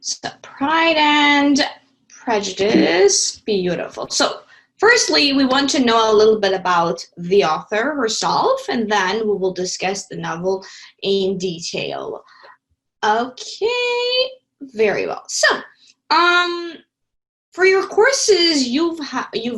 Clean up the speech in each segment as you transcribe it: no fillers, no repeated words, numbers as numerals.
So Pride and Prejudice, beautiful. So firstly, we want to know a little bit about the author herself, and then we will discuss the novel in detail. Okay, very well. So, for your courses, you've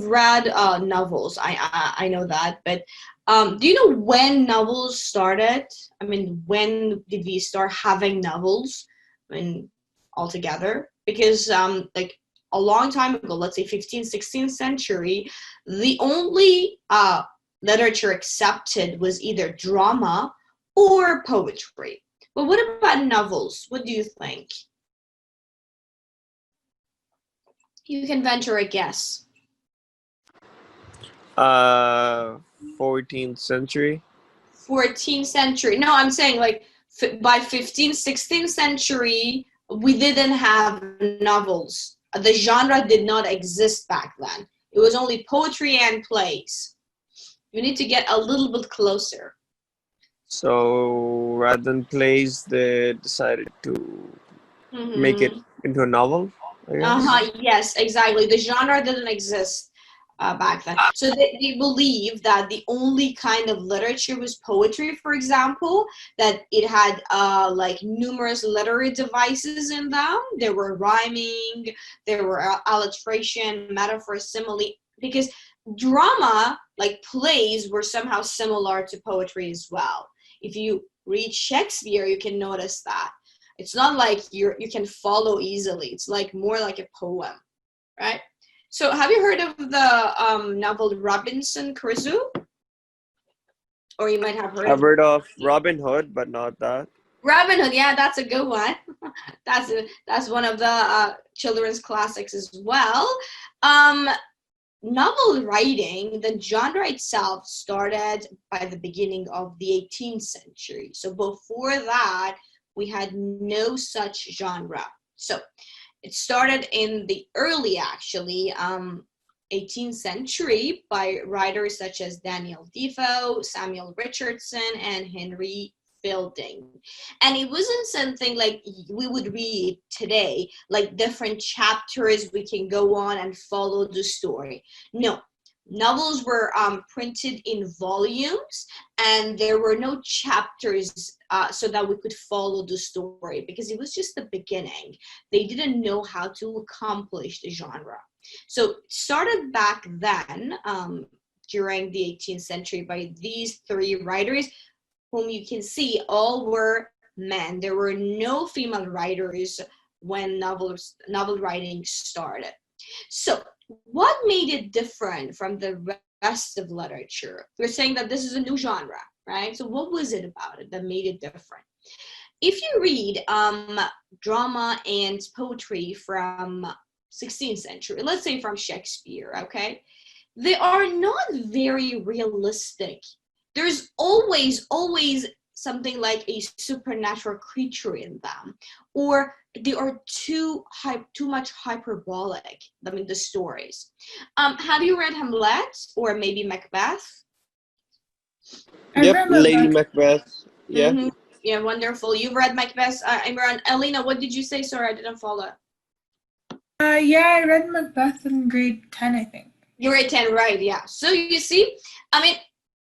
read novels. I know that, but do you know when novels started? I mean, when did we start having novels? I mean, altogether, because like a long time ago, let's say 15th, 16th century, the only literature accepted was either drama or poetry. But what about novels? What do you think? You can venture a guess. 14th century. 14th century. No, I'm saying like by 15th, 16th century, we didn't have novels. The genre did not exist back then. It was only poetry and plays. You need to get a little bit closer. So rather than plays, they decided to make it into a novel, I guess. Yes, exactly. The genre didn't exist back then. So they believe that the only kind of literature was poetry, for example, that it had like numerous literary devices in them. There were rhyming, there were alliteration, metaphor, simile, because drama, like plays, were somehow similar to poetry as well. If you read Shakespeare, you can notice that. It's not like you can follow easily. It's like more like a poem, right? So have you heard of the novel Robinson Crusoe? Or you might have heard I've heard of Robin Hood, but not that. Robin Hood, yeah, that's a good one. That's one of the children's classics as well. Novel writing, the genre itself started by the beginning of the 18th century. So before that, we had no such genre. So it started in the early, actually, 18th century by writers such as Daniel Defoe, Samuel Richardson, and Henry Fielding. And it wasn't something like we would read today, like different chapters we can go on and follow the story. No, novels were printed in volumes, and there were no chapters so that we could follow the story, because it was just the beginning. They didn't know how to accomplish the genre. So it started back then, during the 18th century, by these three writers, whom you can see all were men. There were no female writers when novel writing started. So what made it different from the rest of literature? We're saying that this is a new genre, right? So what was it about it that made it different? If you read drama and poetry from 16th century, let's say from Shakespeare, okay, they are not very realistic. There's always something like a supernatural creature in them, or they are too much hyperbolic. I mean, the stories. Have you read Hamlet or maybe Macbeth? Yep, Lady Macbeth. Yeah. Mm-hmm. Yeah, wonderful. You've read Macbeth, Imran. Elena, what did you say? Sorry, I didn't follow. Yeah, I read Macbeth in grade 10, I think. You're grade 10, right? Yeah. So you see, I mean,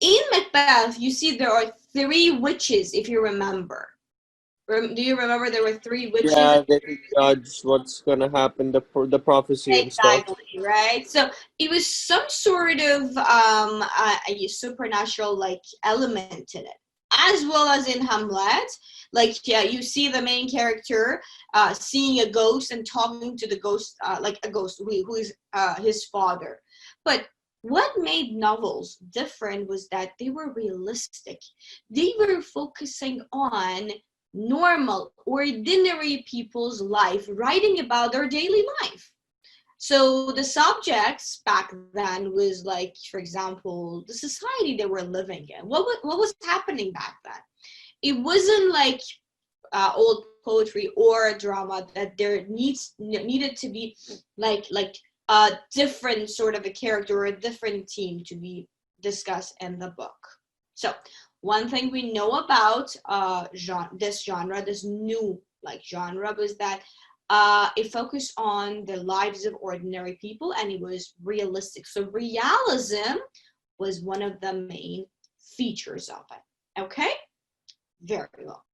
in Macbeth, you see there are three witches, if you remember. Do you remember there were three witches? Yeah, they can judge what's gonna happen, the prophecy and stuff. Exactly, right? So it was some sort of a supernatural like element in it, as well as in Hamlet. Like, yeah, you see the main character seeing a ghost and talking to the ghost, like a ghost who is his father. But what made novels different was that they were realistic. They were focusing on normal, ordinary people's life, writing about their daily life. So the subjects back then was like, for example, the society they were living in. What was happening back then? It wasn't like old poetry or drama that there needed to be like a different sort of a character or a different theme to be discussed in the book. So one thing we know about this new like genre was that It focused on the lives of ordinary people, and it was realistic. So realism was one of the main features of it. Okay? Very well.